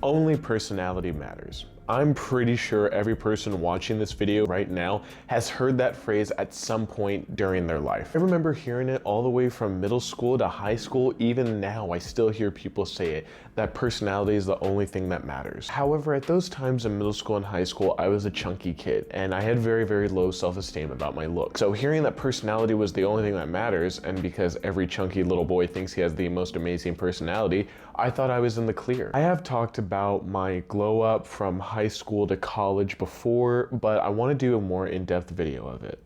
Only personality matters. I'm pretty sure every person watching this video right now has heard that phrase at some point during their life. I remember hearing it all the way from middle school to high school. Even now, I still hear people say it, that personality is the only thing that matters. However, at those times in middle school and high school, I was a chunky kid and I had very, very low self-esteem about my look. So hearing that personality was the only thing that matters, and because every chunky little boy thinks he has the most amazing personality, I thought I was in the clear. I have talked about my glow up from high school to college before, but I want to do a more in-depth video of it.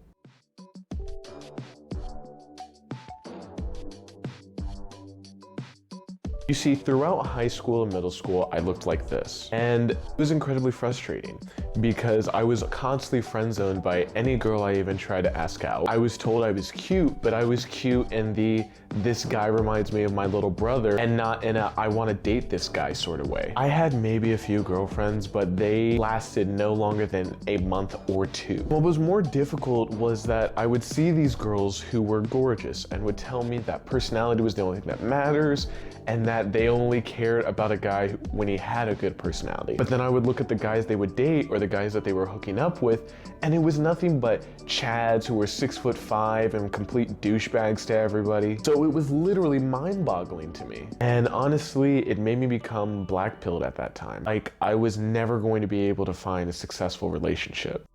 You see, throughout high school and middle school, I looked like this. And it was incredibly frustrating because I was constantly friend-zoned by any girl I even tried to ask out. I was told I was cute, but I was cute in the, this guy reminds me of my little brother, and not in a, I want to date this guy sort of way. I had maybe a few girlfriends, but they lasted no longer than a month or two. What was more difficult was that I would see these girls who were gorgeous and would tell me that personality was the only thing that matters, and that they only cared about a guy when he had a good personality. But then I would look at the guys they would date or the guys that they were hooking up with, and it was nothing but chads who were 6'5" and complete douchebags to everybody. So it was literally mind-boggling to me. And honestly, it made me become black-pilled at that time. Like, I was never going to be able to find a successful relationship.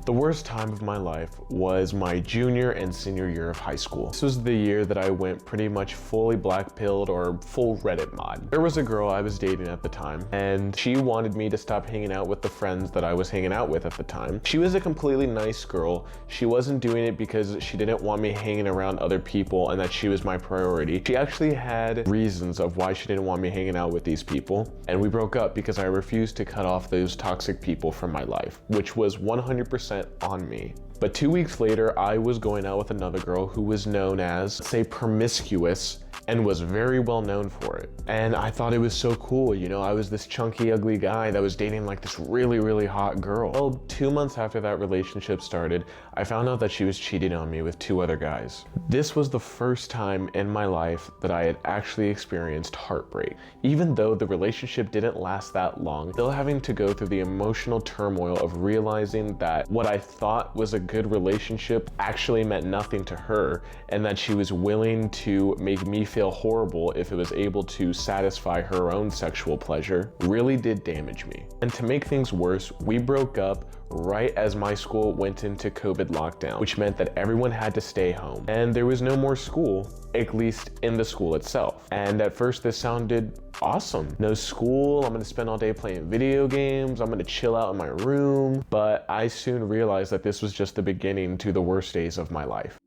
The worst time of my life was my junior and senior year of high school. This was the year that I went pretty much fully black-pilled or full Reddit mod. There was a girl I was dating at the time, and she wanted me to stop hanging out with the friends that I was hanging out with at the time. She was a completely nice girl. She wasn't doing it because she didn't want me hanging around other people and that she was my priority. She actually had reasons of why she didn't want me hanging out with these people, and we broke up because I refused to cut off those toxic people from my life, which was 100% on me. But 2 weeks later, I was going out with another girl who was known as, say, promiscuous, and was very well known for it. And I thought it was so cool, you know, I was this chunky, ugly guy that was dating like this really, really hot girl. Well, 2 months after that relationship started, I found out that she was cheating on me with 2 other guys. This was the first time in my life that I had actually experienced heartbreak. Even though the relationship didn't last that long, still having to go through the emotional turmoil of realizing that what I thought was a good relationship actually meant nothing to her, and that she was willing to make me feel horrible if it was able to satisfy her own sexual pleasure, really did damage me. And to make things worse, we broke up right as my school went into COVID lockdown, which meant that everyone had to stay home and there was no more school, at least in the school itself. And at first this sounded awesome. No school, I'm gonna spend all day playing video games, I'm gonna chill out in my room. But I soon realized that this was just the beginning to the worst days of my life.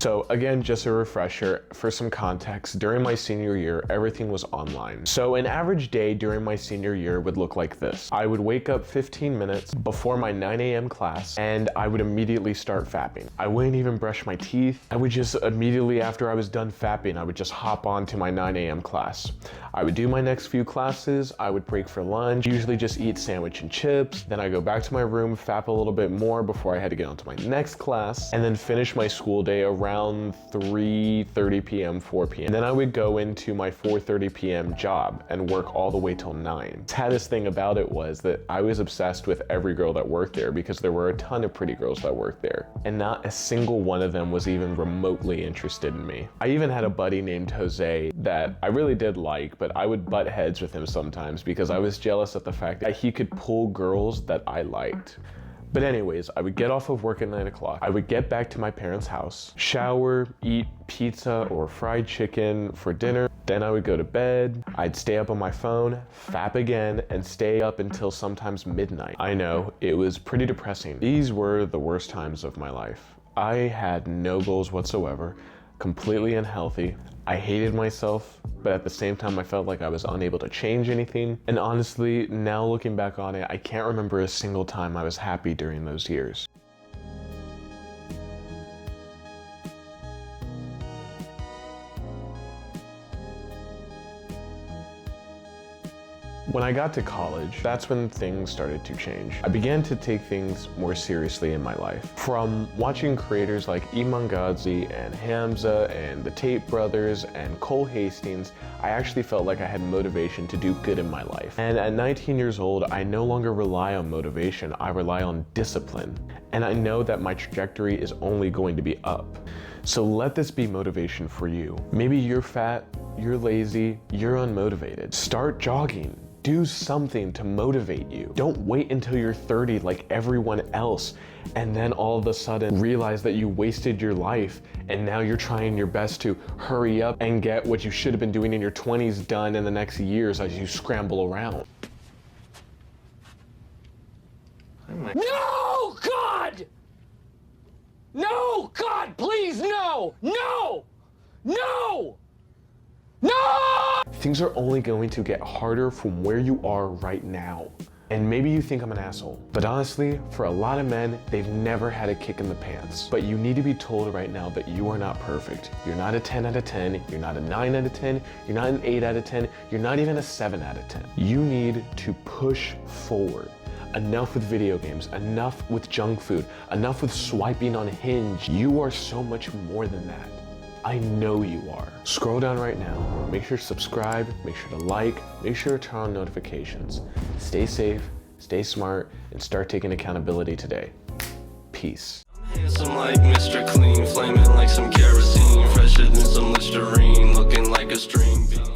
So again, just a refresher, for some context, during my senior year, everything was online. So an average day during my senior year would look like this. I would wake up 15 minutes before my 9 a.m. class, and I would immediately start fapping. I wouldn't even brush my teeth. I would just immediately after I was done fapping, I would just hop on to my 9 a.m. class. I would do my next few classes, I would break for lunch, usually just eat sandwich and chips, then I go back to my room, fap a little bit more before I had to get on to my next class, and then finish my school day around 3:30 p.m., 4 p.m. And then I would go into my 4:30 p.m. job and work all the way till 9. The saddest thing about it was that I was obsessed with every girl that worked there because there were a ton of pretty girls that worked there, and not a single one of them was even remotely interested in me. I even had a buddy named Jose that I really did like, but I would butt heads with him sometimes because I was jealous of the fact that he could pull girls that I liked. But anyways, I would get off of work at 9 o'clock. I would get back to my parents' house, shower, eat pizza or fried chicken for dinner. Then I would go to bed. I'd stay up on my phone, fap again, and stay up until sometimes midnight. I know, it was pretty depressing. These were the worst times of my life. I had no goals whatsoever, completely unhealthy. I hated myself, but at the same time I felt like I was unable to change anything. And honestly, now looking back on it, I can't remember a single time I was happy during those years. When I got to college, that's when things started to change. I began to take things more seriously in my life. From watching creators like Imangazi and Hamza and the Tate brothers and Cole Hastings, I actually felt like I had motivation to do good in my life. And at 19 years old, I no longer rely on motivation, I rely on discipline. And I know that my trajectory is only going to be up. So let this be motivation for you. Maybe you're fat, you're lazy, you're unmotivated. Start jogging. Do something to motivate you. Don't wait until you're 30 like everyone else and then all of a sudden realize that you wasted your life and now you're trying your best to hurry up and get what you should have been doing in your 20s done in the next years as you scramble around. No, God! No, God, please, no! No! No! No! Things are only going to get harder from where you are right now. And maybe you think I'm an asshole, but honestly, for a lot of men, they've never had a kick in the pants. But you need to be told right now that you are not perfect. You're not a 10 out of 10, you're not a 9 out of 10, you're not an 8 out of 10, you're not even a 7 out of 10. You need to push forward. Enough with video games, enough with junk food, enough with swiping on Hinge. You are so much more than that. I know you are. Scroll down right now, make sure to subscribe, make sure to like, make sure to turn on notifications. Stay safe, stay smart, and start taking accountability today. Peace. Handsome like Mr. Clean, flaming like some kerosene, fresher than some Listerine, looking like a string bean.